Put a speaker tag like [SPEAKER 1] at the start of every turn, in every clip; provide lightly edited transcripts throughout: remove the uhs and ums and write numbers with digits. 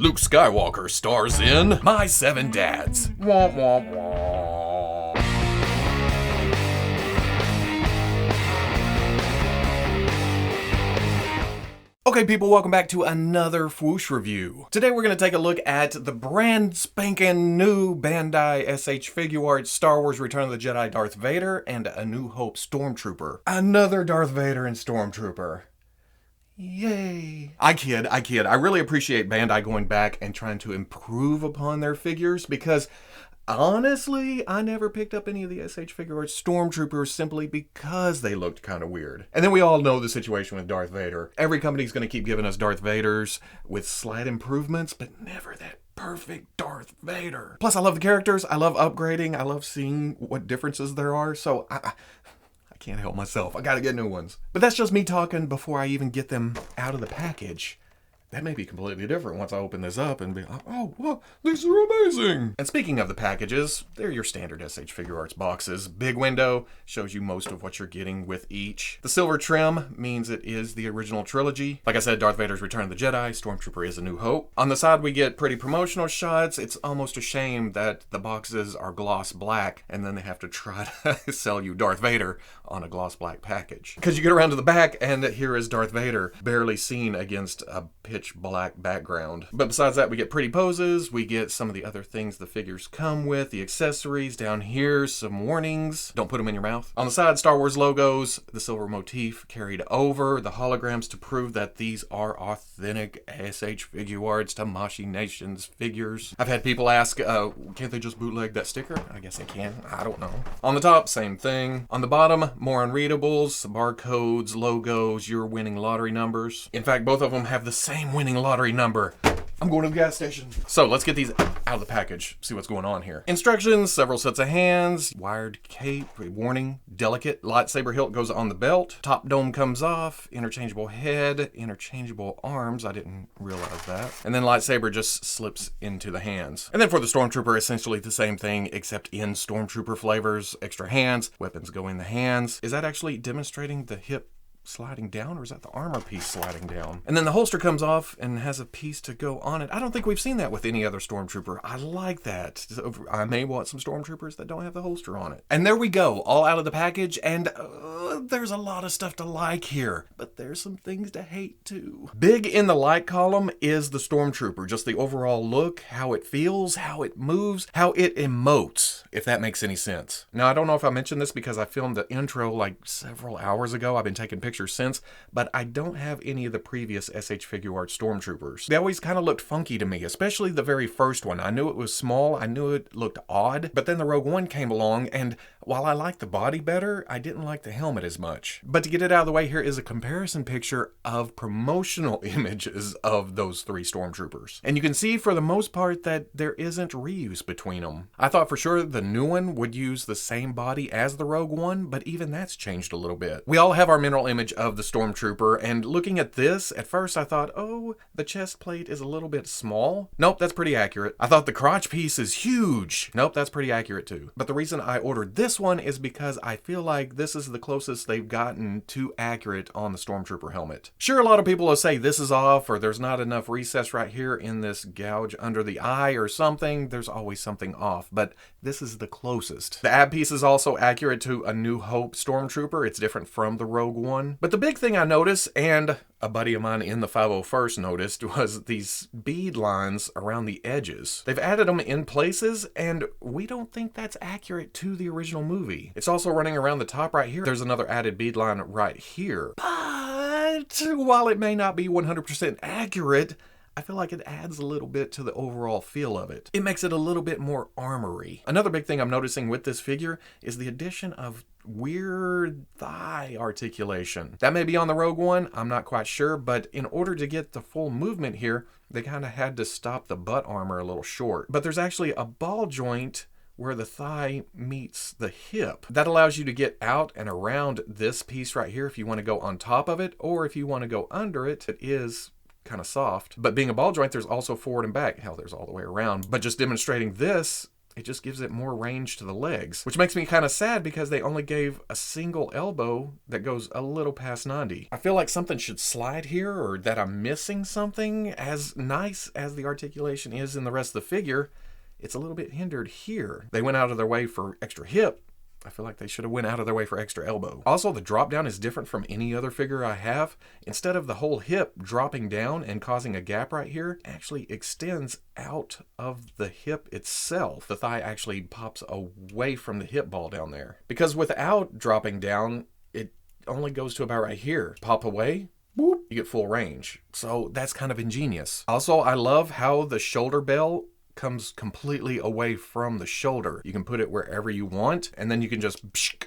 [SPEAKER 1] Luke Skywalker stars in My Seven Dads. Wah, wah, wah. Okay, people, welcome back to another Fwoosh review. Today we're going to take a look at the brand spanking new Bandai SH Figuarts Star Wars Return of the Jedi Darth Vader and A New Hope Stormtrooper. Another Darth Vader and Stormtrooper. Yay. I kid. I really appreciate Bandai going back and trying to improve upon their figures because honestly, I never picked up any of the SH Figuarts Stormtroopers simply because they looked kind of weird. And then we all know the situation with Darth Vader. Every company's going to keep giving us Darth Vaders with slight improvements, but never that perfect Darth Vader. Plus, I love the characters. I love upgrading. I love seeing what differences there are. So I can't help myself. I gotta get new ones. But that's just me talking before I even get them out of the package. That may be completely different once I open this up and be like, oh, well, these are amazing. And speaking of the packages, they're your standard SH Figuarts boxes. Big window shows you most of what you're getting with each. The silver trim means it is the original trilogy. Like I said, Darth Vader's Return of the Jedi, Stormtrooper is A New Hope. On the side, we get pretty promotional shots. It's almost a shame that the boxes are gloss black and then they have to try to sell you Darth Vader on a gloss black package. Because you get around to the back and here is Darth Vader, barely seen against a pitch black background. But besides that, we get pretty poses, we get some of the other things the figures come with, the accessories. Down here, some warnings. Don't put them in your mouth. On the side, Star Wars logos, the silver motif carried over, the holograms to prove that these are authentic SH Figuarts Tamashii Nations figures. I've had people ask, can't they just bootleg that sticker? I guess they can. I don't know. On the top, same thing. On the bottom, more unreadables, barcodes, logos, your winning lottery numbers. In fact, both of them have the same winning lottery number. I'm going to the gas station. So let's get these out of the package, see what's going on here. Instructions, several sets of hands, wired cape, warning, delicate, lightsaber hilt goes on the belt, top dome comes off, interchangeable head, interchangeable arms, I didn't realize that. And then lightsaber just slips into the hands. And then for the Stormtrooper, essentially the same thing, except in Stormtrooper flavors, extra hands, weapons go in the hands. Is that actually demonstrating the hip sliding down, or is that the armor piece sliding down? And then the holster comes off and has a piece to go on it. I don't think we've seen that with any other Stormtrooper. I like that. I may want some Stormtroopers that don't have the holster on it. And there we go, all out of the package, and there's a lot of stuff to like here, but there's some things to hate too. Big in the like column is the Stormtrooper, just the overall look, how it feels, how it moves, how it emotes, if that makes any sense. Now, I don't know if I mentioned this because I filmed the intro like several hours ago. I've been taking pictures since, but I don't have any of the previous SH Figuarts Stormtroopers. They always kind of looked funky to me, especially the very first one. I knew it was small, I knew it looked odd, but then the Rogue One came along, and while I liked the body better, I didn't like the helmet as much. But to get it out of the way, here is a comparison picture of promotional images of those three Stormtroopers. And you can see for the most part that there isn't reuse between them. I thought for sure the new one would use the same body as the Rogue One, but even that's changed a little bit. We all have our mental image of the Stormtrooper, and looking at this, at first I thought, oh, the chest plate is a little bit small. Nope, that's pretty accurate. I thought the crotch piece is huge. Nope, that's pretty accurate too. But the reason I ordered this one is because I feel like this is the closest they've gotten to accurate on the Stormtrooper helmet. Sure, a lot of people will say this is off, or there's not enough recess right here in this gouge under the eye or something. There's always something off, but this is the closest. The ab piece is also accurate to A New Hope Stormtrooper. It's different from the Rogue One. But the big thing I noticed, and a buddy of mine in the 501st noticed, was these bead lines around the edges. They've added them in places, and we don't think that's accurate to the original movie. It's also running around the top right here. There's another added bead line right here. But while it may not be 100% accurate, I feel like it adds a little bit to the overall feel of it. It makes it a little bit more armory. Another big thing I'm noticing with this figure is the addition of weird thigh articulation. That may be on the Rogue One, I'm not quite sure, but in order to get the full movement here, they kind of had to stop the butt armor a little short. But there's actually a ball joint where the thigh meets the hip. That allows you to get out and around this piece right here if you want to go on top of it, or if you want to go under it. It is kind of soft, but being a ball joint, there's also forward and back. Hell, there's all the way around. But just demonstrating this, it just gives it more range to the legs, which makes me kind of sad because they only gave a single elbow that goes a little past 90. I feel like something should slide here, or that I'm missing something. As nice as the articulation is in the rest of the figure, it's a little bit hindered here. They went out of their way for extra hip. I feel like they should have went out of their way for extra elbow. Also, the drop down is different from any other figure I have. Instead of the whole hip dropping down and causing a gap right here, it actually extends out of the hip itself. The thigh actually pops away from the hip ball down there. Because without dropping down, it only goes to about right here. Pop away, whoop, you get full range. So that's kind of ingenious. Also, I love how the shoulder bell comes completely away from the shoulder. You can put it wherever you want, and then you can just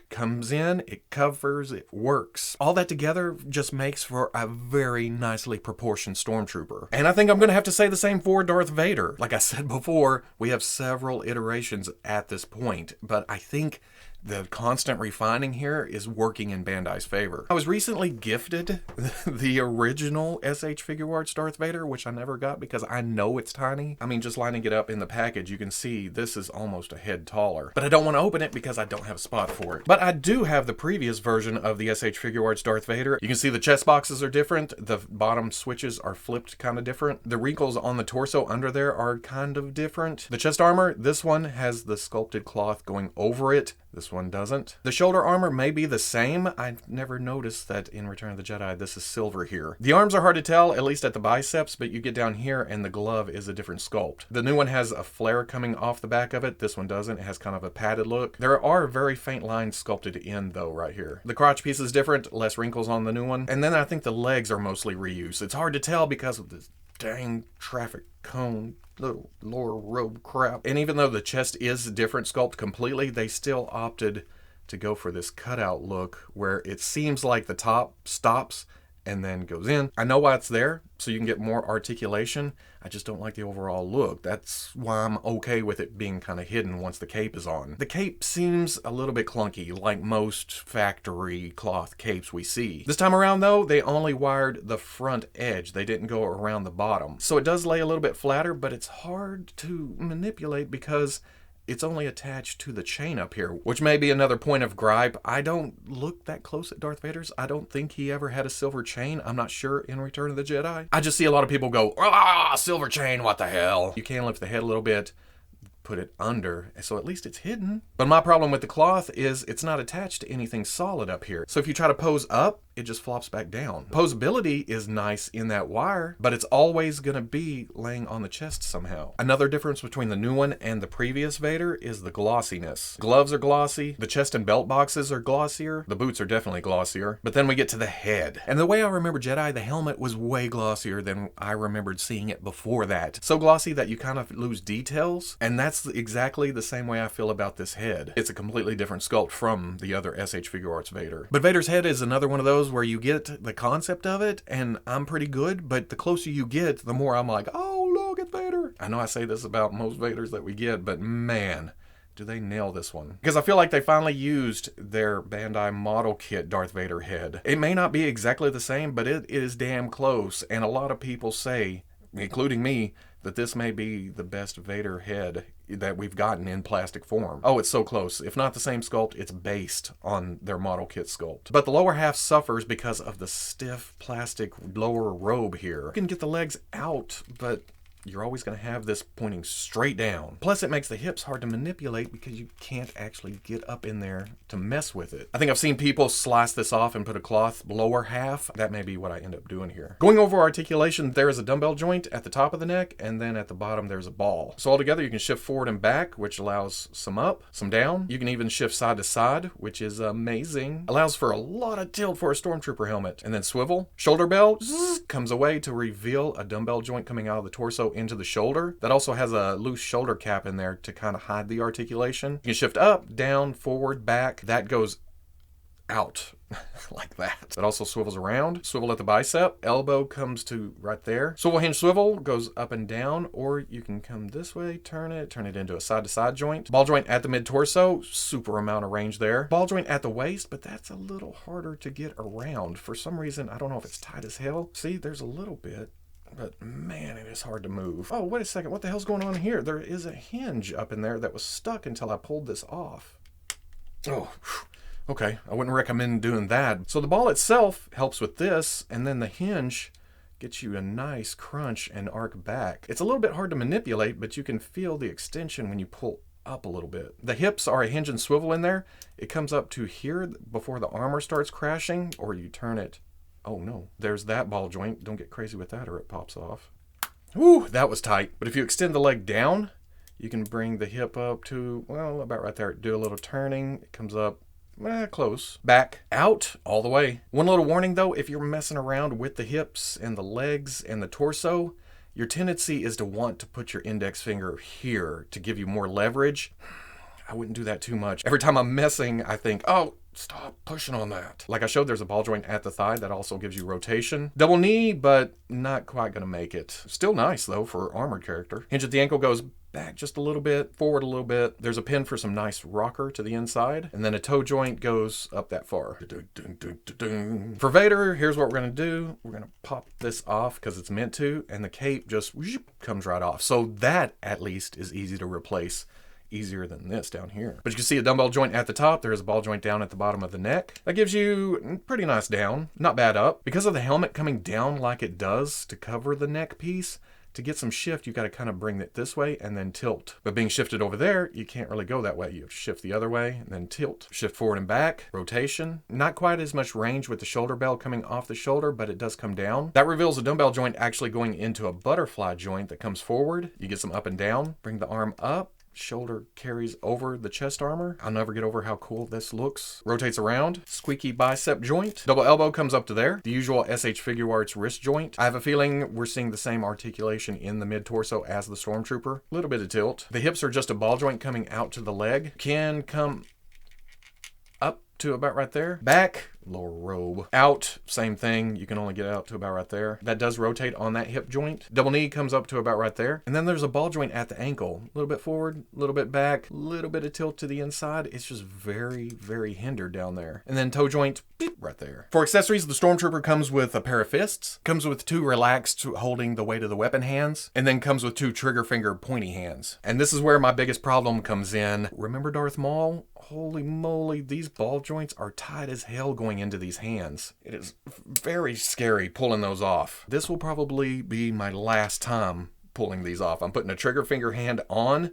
[SPEAKER 1] comes in, it covers, it works. All that together just makes for a very nicely proportioned Stormtrooper. And I think I'm gonna have to say the same for Darth Vader. Like I said before, we have several iterations at this point, but I think the constant refining here is working in Bandai's favor. I was recently gifted the original SH Figuarts Darth Vader, which I never got because I know it's tiny. I mean, just lining it up in the package, you can see this is almost a head taller. But I don't want to open it because I don't have a spot for it. But I do have the previous version of the SH Figuarts Darth Vader. You can see the chest boxes are different. The bottom switches are flipped kind of different. The wrinkles on the torso under there are kind of different. The chest armor, this one has the sculpted cloth going over it. This one doesn't. The shoulder armor may be the same. I've never noticed that in Return of the Jedi, this is silver here. The arms are hard to tell, at least at the biceps, but you get down here and the glove is a different sculpt. The new one has a flare coming off the back of it. This one doesn't. It has kind of a padded look. There are very faint lines sculpted in though right here. The crotch piece is different, less wrinkles on the new one. And then I think the legs are mostly reused. It's hard to tell because of this dang traffic cone little lower robe crap. And even though the chest is different sculpt completely, they still opted to go for this cutout look where it seems like the top stops and then goes in. I know why it's there, so you can get more articulation. I just don't like the overall look. That's why I'm okay with it being kind of hidden once the cape is on. The cape seems a little bit clunky, like most factory cloth capes we see. This time around though, they only wired the front edge. They didn't go around the bottom. So it does lay a little bit flatter, but it's hard to manipulate because it's only attached to the chain up here, which may be another point of gripe. I don't look that close at Darth Vader's. I don't think he ever had a silver chain. I'm not sure in Return of the Jedi. I just see a lot of people go, ah, silver chain, what the hell? You can lift the head a little bit, put it under, so at least it's hidden. But my problem with the cloth is it's not attached to anything solid up here. So if you try to pose up, it just flops back down. Posability is nice in that wire, but it's always gonna be laying on the chest somehow. Another difference between the new one and the previous Vader is the glossiness. Gloves are glossy, the chest and belt boxes are glossier, the boots are definitely glossier, but then we get to the head. And the way I remember Jedi, the helmet was way glossier than I remembered seeing it before that. So glossy that you kind of lose details, and that's exactly the same way I feel about this head. It's a completely different sculpt from the other SH Figuarts Vader. But Vader's head is another one of those where you get the concept of it, and I'm pretty good, but the closer you get, the more I'm like, oh, look at Vader. I know I say this about most Vaders that we get, but man, do they nail this one. Because I feel like they finally used their Bandai model kit Darth Vader head. It may not be exactly the same, but it is damn close, and a lot of people say, including me, that this may be the best Vader head that we've gotten in plastic form. Oh, it's so close. If not the same sculpt, it's based on their model kit sculpt. But the lower half suffers because of the stiff plastic lower robe here. You can get the legs out, but you're always going to have this pointing straight down. Plus, it makes the hips hard to manipulate because you can't actually get up in there to mess with it. I think I've seen people slice this off and put a cloth lower half. That may be what I end up doing here. Going over articulation, there is a dumbbell joint at the top of the neck, and then at the bottom there's a ball. So altogether, you can shift forward and back, which allows some up, some down. You can even shift side to side, which is amazing. Allows for a lot of tilt for a Stormtrooper helmet. And then swivel. Shoulder bell comes away to reveal a dumbbell joint coming out of the torso into the shoulder. That also has a loose shoulder cap in there to kind of hide the articulation. You can shift up, down, forward, back. That goes out like that. It also swivels around. Swivel at the bicep. Elbow comes to right there. Swivel hinge swivel goes up and down, or you can come this way, turn it into a side-to-side joint. Ball joint at the mid-torso. Super amount of range there. Ball joint at the waist, but that's a little harder to get around. For some reason, I don't know if it's tight as hell. See, there's a little bit. but man, it is hard to move. Oh, wait a second. What the hell's going on here? There is a hinge up in there that was stuck until I pulled this off. Oh, okay. I wouldn't recommend doing that. So the ball itself helps with this, and then the hinge gets you a nice crunch and arc back. It's a little bit hard to manipulate, but you can feel the extension when you pull up a little bit. The hips are a hinge and swivel in there. It comes up to here before the armor starts crashing, or you turn it. Oh no, there's that ball joint. Don't get crazy with that or it pops off. Whew, that was tight. But if you extend the leg down, you can bring the hip up to, well, about right there. Do a little turning. It comes up close. Back, out, all the way. One little warning though, if you're messing around with the hips and the legs and the torso, your tendency is to want to put your index finger here to give you more leverage. I wouldn't do that too much. Every time I'm messing, I think, oh, stop pushing on that. Like I showed, there's a ball joint at the thigh that also gives you rotation. Double knee, but not quite gonna make it. Still nice though for armored character. Hinge at the ankle goes back just a little bit, forward a little bit. There's a pin for some nice rocker to the inside, and then a toe joint goes up that far. For Vader, here's what we're gonna do. We're gonna pop this off because it's meant to, and the cape just comes right off. So that at least is easy to replace. Easier than this down here. But you can see a dumbbell joint at the top. There is a ball joint down at the bottom of the neck. That gives you pretty nice down, not bad up. Because of the helmet coming down like it does to cover the neck piece, to get some shift, you got to kind of bring it this way and then tilt. But being shifted over there, you can't really go that way. You have to shift the other way and then tilt. Shift forward and back, rotation. Not quite as much range with the shoulder bell coming off the shoulder, but it does come down. That reveals a dumbbell joint actually going into a butterfly joint that comes forward. You get some up and down, bring the arm up. Shoulder carries over the chest armor. I'll never get over how cool this looks. Rotates around. Squeaky bicep joint. Double elbow comes up to there. The usual SH Figuarts wrist joint. I have a feeling we're seeing the same articulation in the mid-torso as the Stormtrooper. A little bit of tilt. The hips are just a ball joint coming out to the leg. Can come up to about right there. Back, lower robe. Out, same thing. You can only get out to about right there. That does rotate on that hip joint. Double knee comes up to about right there. And then there's a ball joint at the ankle. A little bit forward, a little bit back, a little bit of tilt to the inside. It's just very, very hindered down there. And then toe joint, beep, right there. For accessories, the Stormtrooper comes with a pair of fists, comes with 2 relaxed holding the weight of the weapon hands, and then comes with 2 trigger finger pointy hands. And this is where my biggest problem comes in. Remember Darth Maul? Holy moly, these ball joints are tight as hell going into these hands. It is very scary pulling those off. This will probably be my last time pulling these off. I'm putting a trigger finger hand on,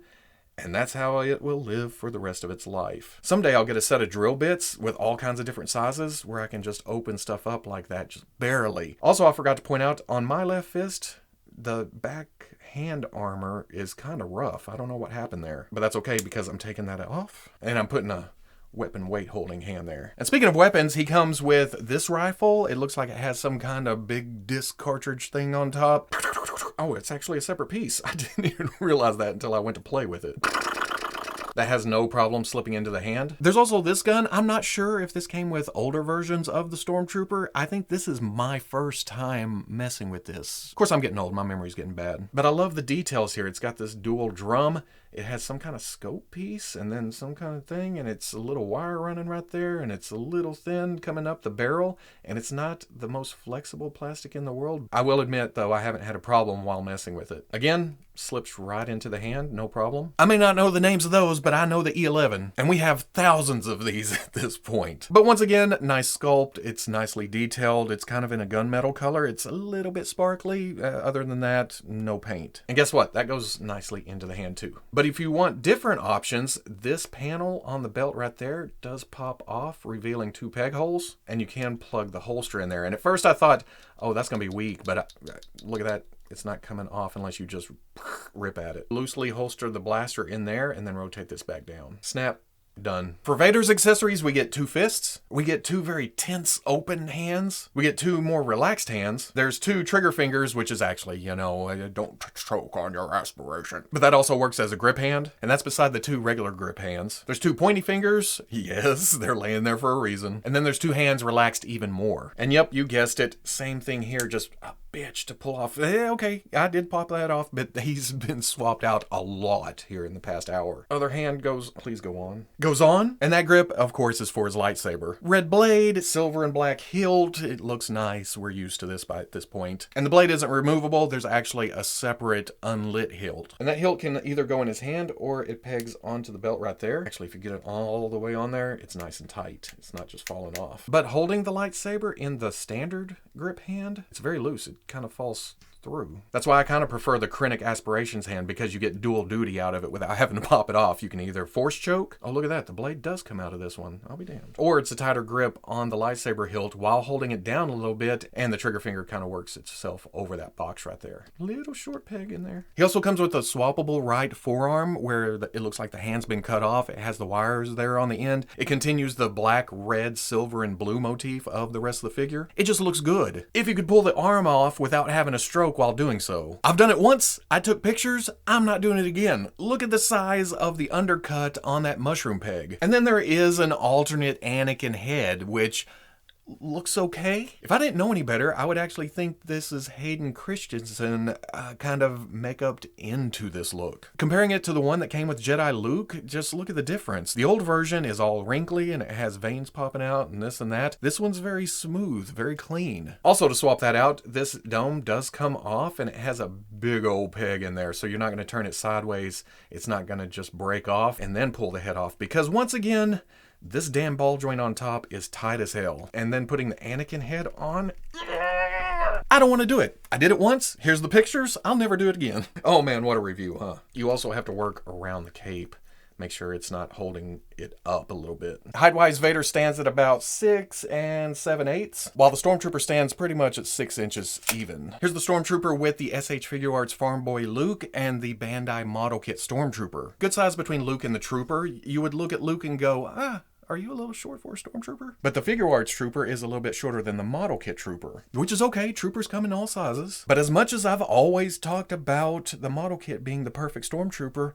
[SPEAKER 1] and that's how it will live for the rest of its life. Someday I'll get a set of drill bits with all kinds of different sizes where I can just open stuff up like that, just barely. Also, I forgot to point out, on my left fist, the back hand armor is kind of rough. I don't know what happened there, but that's okay because I'm taking that off and I'm putting a weapon weight holding hand there. And speaking of weapons, he comes with this rifle. It looks like it has some kind of big disc cartridge thing on top. Oh, it's actually a separate piece. I didn't even realize that until I went to play with it. That has no problem slipping into the hand. There's also this gun. I'm not sure if this came with older versions of the Stormtrooper. I think this is my first time messing with this. Of course, I'm getting old. My memory's getting bad. But I love the details here. It's got this dual drum. It has some kind of scope piece and then some kind of thing, and it's a little wire running right there, and it's a little thin coming up the barrel, and it's not the most flexible plastic in the world. I will admit, though, I haven't had a problem while messing with it. Again, slips right into the hand, no problem. I may not know the names of those, but I know the E11, and we have thousands of these at this point. But once again, nice sculpt. It's nicely detailed. It's kind of in a gunmetal color. It's a little bit sparkly. Other than that, no paint. And guess what? That goes nicely into the hand too. But if you want different options, this panel on the belt right there does pop off, revealing 2 peg holes, and you can plug the holster in there. And at first I thought, oh, that's gonna be weak, but look at that. It's not coming off unless you just rip at it. Loosely holster the blaster in there and then rotate this back down. Snap. Done. For Vader's accessories, we get 2 fists. We get 2 very tense, open hands. We get 2 more relaxed hands. There's 2 trigger fingers, which is actually, you know, don't choke on your aspiration. But that also works as a grip hand, and that's beside the 2 regular grip hands. There's 2 pointy fingers. Yes, they're laying there for a reason. And then there's 2 hands relaxed even more. And yep, you guessed it. Same thing here, just bitch to pull off. Okay, I did pop that off, but he's been swapped out a lot here in the past hour. Other hand goes, please go on. Goes on, and that grip, of course, is for his lightsaber. Red blade, silver and black hilt. It looks nice. We're used to this at this point. And the blade isn't removable. There's actually a separate unlit hilt. And that hilt can either go in his hand or it pegs onto the belt right there. Actually, if you get it all the way on there, it's nice and tight. It's not just falling off. But holding the lightsaber in the standard grip hand, it's very loose. It kind of falls through. That's why I kind of prefer the Krennic Aspirations hand, because you get dual duty out of it without having to pop it off. You can either force choke. Oh, look at that. The blade does come out of this one. I'll be damned. Or it's a tighter grip on the lightsaber hilt while holding it down a little bit, and the trigger finger kind of works itself over that box right there. Little short peg in there. He also comes with a swappable right forearm where it looks like the hand's been cut off. It has the wires there on the end. It continues the black, red, silver, and blue motif of the rest of the figure. It just looks good. If you could pull the arm off without having a stroke while doing so. I've done it once. I took pictures. I'm not doing it again. Look at the size of the undercut on that mushroom peg. And then there is an alternate Anakin head, which looks okay. If I didn't know any better, I would actually think this is Hayden Christensen kind of make-upped into this look. Comparing it to the one that came with Jedi Luke, just look at the difference. The old version is all wrinkly and it has veins popping out and this and that. This one's very smooth, very clean. Also, to swap that out, this dome does come off and it has a big old peg in there, so you're not going to turn it sideways. It's not going to just break off and then pull the head off, because once again, this damn ball joint on top is tight as hell. And then putting the Anakin head on, I don't want to do it. I did it once. Here's the pictures. I'll never do it again. Oh man, what a review, huh? You also have to work around the cape. Make sure it's not holding it up a little bit. Height-wise, Vader stands at about 6 7/8, while the Stormtrooper stands pretty much at 6 inches even. Here's the Stormtrooper with the SH Figuarts Farm Boy Luke and the Bandai model kit Stormtrooper. Good size between Luke and the Trooper. You would look at Luke and go, are you a little short for a Stormtrooper? But the Figuarts Trooper is a little bit shorter than the model kit Trooper, which is okay. Troopers come in all sizes. But as much as I've always talked about the model kit being the perfect Stormtrooper,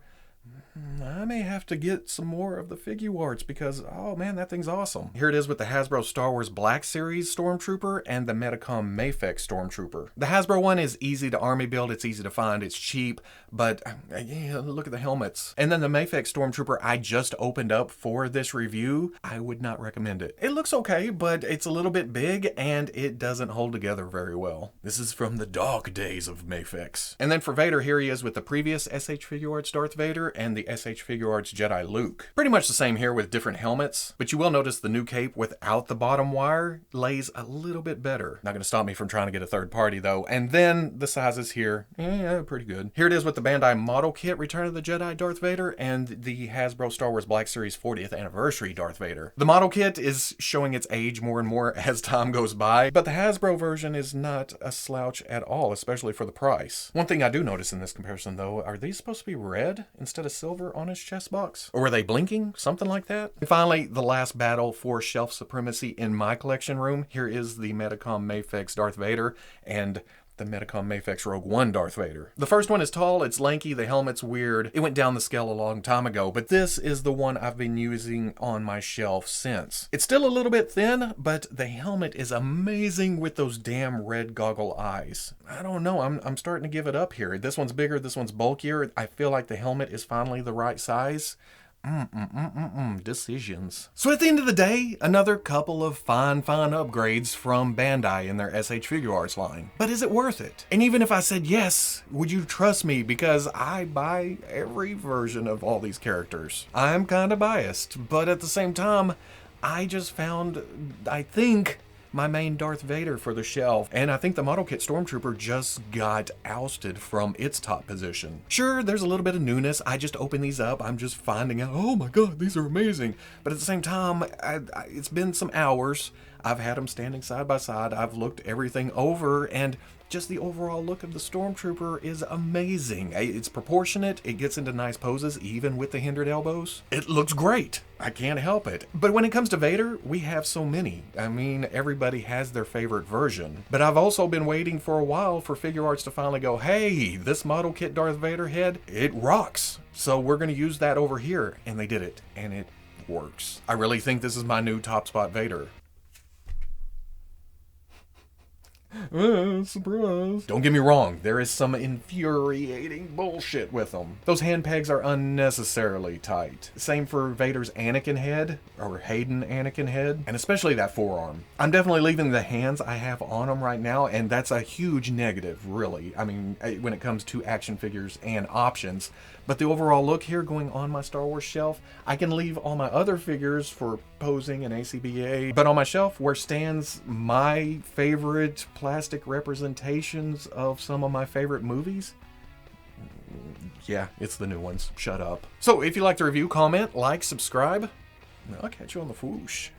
[SPEAKER 1] I may have to get some more of the Figuarts because, oh man, that thing's awesome. Here it is with the Hasbro Star Wars Black Series Stormtrooper and the Metacom Mafex Stormtrooper. The Hasbro one is easy to army build, it's easy to find, it's cheap, but yeah, look at the helmets. And then the Mafex Stormtrooper I just opened up for this review, I would not recommend it. It looks okay, but it's a little bit big and it doesn't hold together very well. This is from the dark days of Mafex. And then for Vader, here he is with the previous SH Figuarts Darth Vader and the SH Figuarts Jedi Luke. Pretty much the same here with different helmets, but you will notice the new cape without the bottom wire lays a little bit better. Not gonna stop me from trying to get a third party though. And then the sizes here, yeah, pretty good. Here it is with the Bandai model kit Return of the Jedi Darth Vader and the Hasbro Star Wars Black Series 40th Anniversary Darth Vader. The model kit is showing its age more and more as time goes by, but the Hasbro version is not a slouch at all, especially for the price. One thing I do notice in this comparison though, are these supposed to be red instead of silver on his chest box? Or were they blinking? Something like that? And finally, the last battle for shelf supremacy in my collection room. Here is the Metacom Mafex Darth Vader and the Metacom Mafex Rogue One Darth Vader. The first one is tall, it's lanky, the helmet's weird. It went down the scale a long time ago, but this is the one I've been using on my shelf since. It's still a little bit thin, but the helmet is amazing with those damn red goggle eyes. I don't know, I'm starting to give it up here. This one's bigger, this one's bulkier. I feel like the helmet is finally the right size. Decisions. So at the end of the day, another couple of fine upgrades from Bandai in their SH Figuarts line. But is it worth it? And even if I said yes, would you trust me? Because I buy every version of all these characters. I'm kind of biased, but at the same time, I just found, I think, my main Darth Vader for the shelf, and I think the model kit Stormtrooper just got ousted from its top position. Sure, there's a little bit of newness. I just opened these up. I'm just finding out, oh my god, these are amazing. But at the same time, it's been some hours. I've had them standing side by side. I've looked everything over, and just the overall look of the Stormtrooper is amazing. It's proportionate, it gets into nice poses, even with the hindered elbows. It looks great. I can't help it. But when it comes to Vader, we have so many. I mean, everybody has their favorite version. But I've also been waiting for a while for Figuarts to finally go, hey, this model kit Darth Vader head, it rocks. So we're gonna use that over here. And they did it, and it works. I really think this is my new top spot Vader. Surprise. Don't get me wrong, there is some infuriating bullshit with them. Those hand pegs are unnecessarily tight. Same for Vader's Anakin head, or Hayden Anakin head, and especially that forearm. I'm definitely leaving the hands I have on them right now, and that's a huge negative, really. I mean, when it comes to action figures and options. But the overall look here going on my Star Wars shelf, I can leave all my other figures for posing and ACBA, but on my shelf where stands my favorite plastic representations of some of my favorite movies, yeah, it's the new ones. Shut up. So if you like the review, comment, like, subscribe. I'll catch you on the Fwoosh.